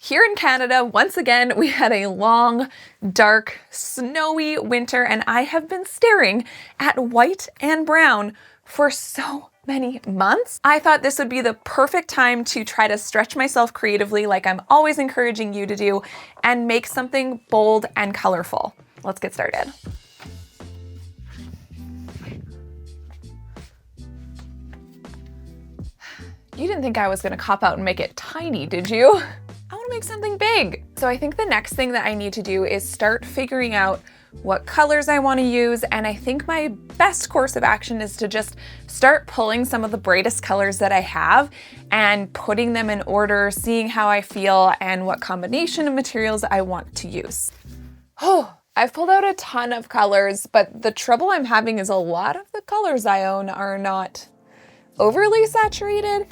Here in Canada, once again, we had a long, dark, snowy winter, and I have been staring at white and brown for so many months. I thought this would be the perfect time to try to stretch myself creatively, like I'm always encouraging you to do, and make something bold and colorful. Let's get started. You didn't think I was gonna cop out and make it tiny, did you? I wanna make something big. So I think the next thing that I need to do is start figuring out what colors I wanna use, and I think my best course of action is to just start pulling some of the brightest colors that I have and putting them in order, seeing how I feel and what combination of materials I want to use. Oh, I've pulled out a ton of colors, but the trouble I'm having is a lot of the colors I own are not overly saturated.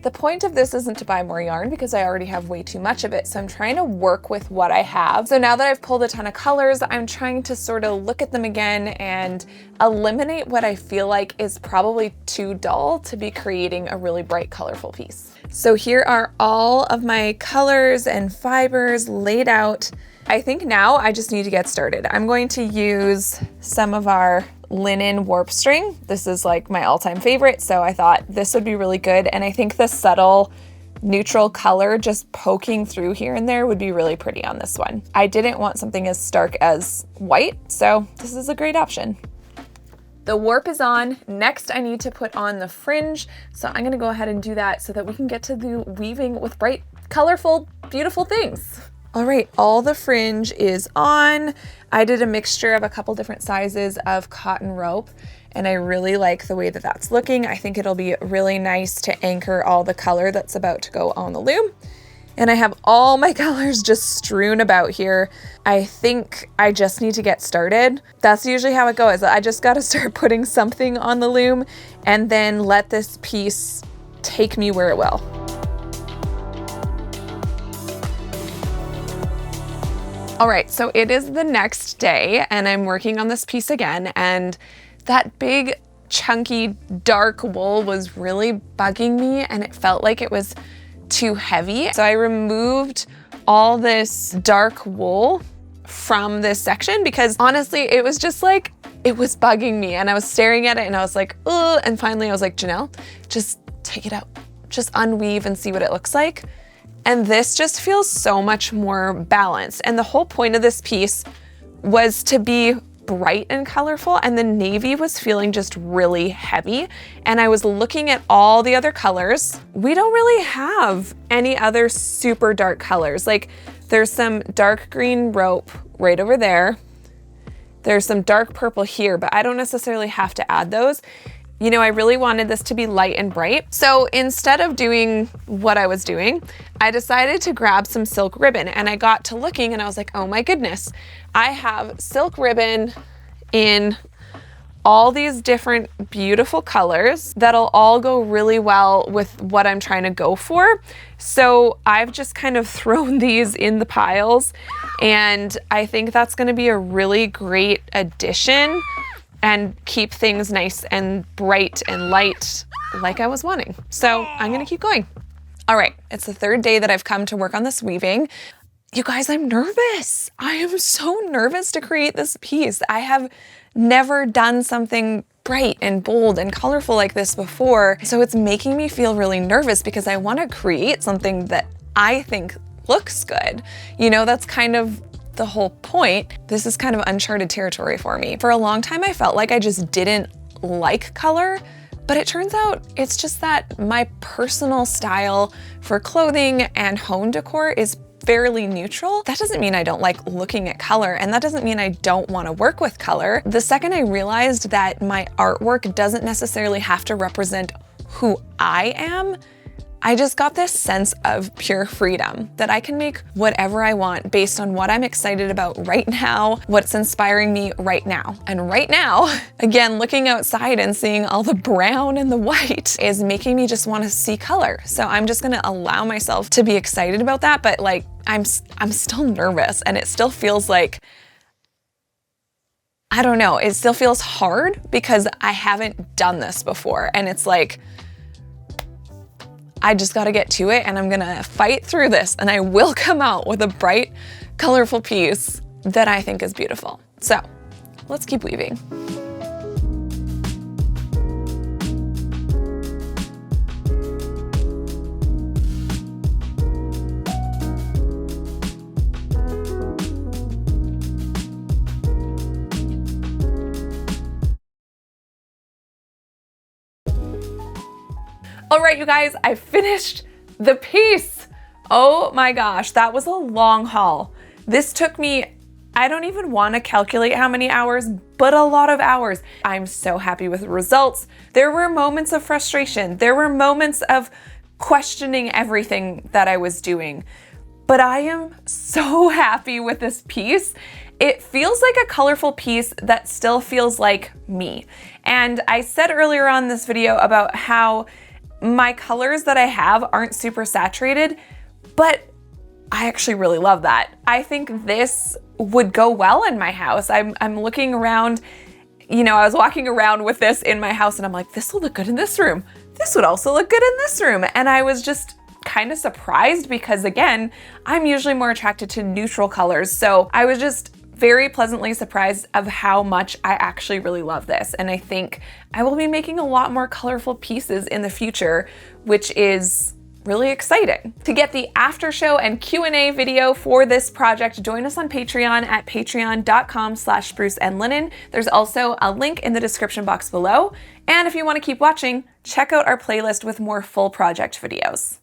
The point of this isn't to buy more yarn because I already have way too much of it, so I'm trying to work with what I have. So now that I've pulled a ton of colors, I'm trying to sort of look at them again and eliminate what I feel like is probably too dull to be creating a really bright, colorful piece. So here are all of my colors and fibers laid out. I think now I just need to get started. I'm going to use some of our linen warp string. This is like my all-time favorite, so I thought this would be really good. And I think the subtle neutral color just poking through here and there would be really pretty on this one. I didn't want something as stark as white, so this is a great option. The warp is on. Next, I need to put on the fringe. So I'm gonna go ahead and do that so that we can get to the weaving with bright, colorful, beautiful things. All right, all the fringe is on. I did a mixture of a couple different sizes of cotton rope, and I really like the way that that's looking. I think it'll be really nice to anchor all the color that's about to go on the loom. And I have all my colors just strewn about here. I think I just need to get started. That's usually how it goes. I just gotta start putting something on the loom and then let this piece take me where it will. All right, so it is the next day and I'm working on this piece again, and that big chunky dark wool was really bugging me and it felt like it was too heavy. So I removed all this dark wool from this section because honestly, it was just like, it was bugging me, and I was staring at it and I was like, ugh, and finally I was like, Janelle, just take it out, just unweave and see what it looks like. And this just feels so much more balanced. And the whole point of this piece was to be bright and colorful, and the navy was feeling just really heavy. And I was looking at all the other colors. We don't really have any other super dark colors. Like there's some dark green rope right over there. There's some dark purple here, but I don't necessarily have to add those. You know, I really wanted this to be light and bright. So instead of doing what I was doing, I decided to grab some silk ribbon, and I got to looking and I was like, oh my goodness, I have silk ribbon in all these different beautiful colors that'll all go really well with what I'm trying to go for. So I've just kind of thrown these in the piles, and I think that's gonna be a really great addition and keep things nice and bright and light like I was wanting. So I'm gonna keep going. All right, it's the third day that I've come to work on this weaving. You guys, I'm nervous. I am so nervous to create this piece. I have never done something bright and bold and colorful like this before. So it's making me feel really nervous because I wanna create something that I think looks good. You know, that's kind of the whole point. This is kind of uncharted territory for me. For a long time, I felt like I just didn't like color, but it turns out it's just that my personal style for clothing and home decor is fairly neutral. That doesn't mean I don't like looking at color, and that doesn't mean I don't want to work with color. The second I realized that my artwork doesn't necessarily have to represent who I am, I just got this sense of pure freedom that I can make whatever I want based on what I'm excited about right now, what's inspiring me right now. And right now, again, looking outside and seeing all the brown and the white is making me just want to see color. So I'm just gonna allow myself to be excited about that, but like I'm still nervous, and it still feels like, I don't know, it still feels hard because I haven't done this before, and it's like, I just gotta get to it and I'm gonna fight through this and I will come out with a bright, colorful piece that I think is beautiful. So let's keep weaving. All right, you guys, I finished the piece. Oh my gosh, that was a long haul. This took me, I don't even want to calculate how many hours, but a lot of hours. I'm so happy with the results. There were moments of frustration. There were moments of questioning everything that I was doing, but I am so happy with this piece. It feels like a colorful piece that still feels like me. And I said earlier on this video about how my colors that I have aren't super saturated, but I actually really love that. I think this would go well in my house. I'm looking around, you know, I was walking around with this in my house and I'm like, this will look good in this room. This would also look good in this room. And I was just kind of surprised because, again, I'm usually more attracted to neutral colors. So I was just very pleasantly surprised of how much I actually really love this. And I think I will be making a lot more colorful pieces in the future, which is really exciting. To get the after show and Q&A video for this project, join us on Patreon at patreon.com/spruceandlinen. There's also a link in the description box below. And if you want to keep watching, check out our playlist with more full project videos.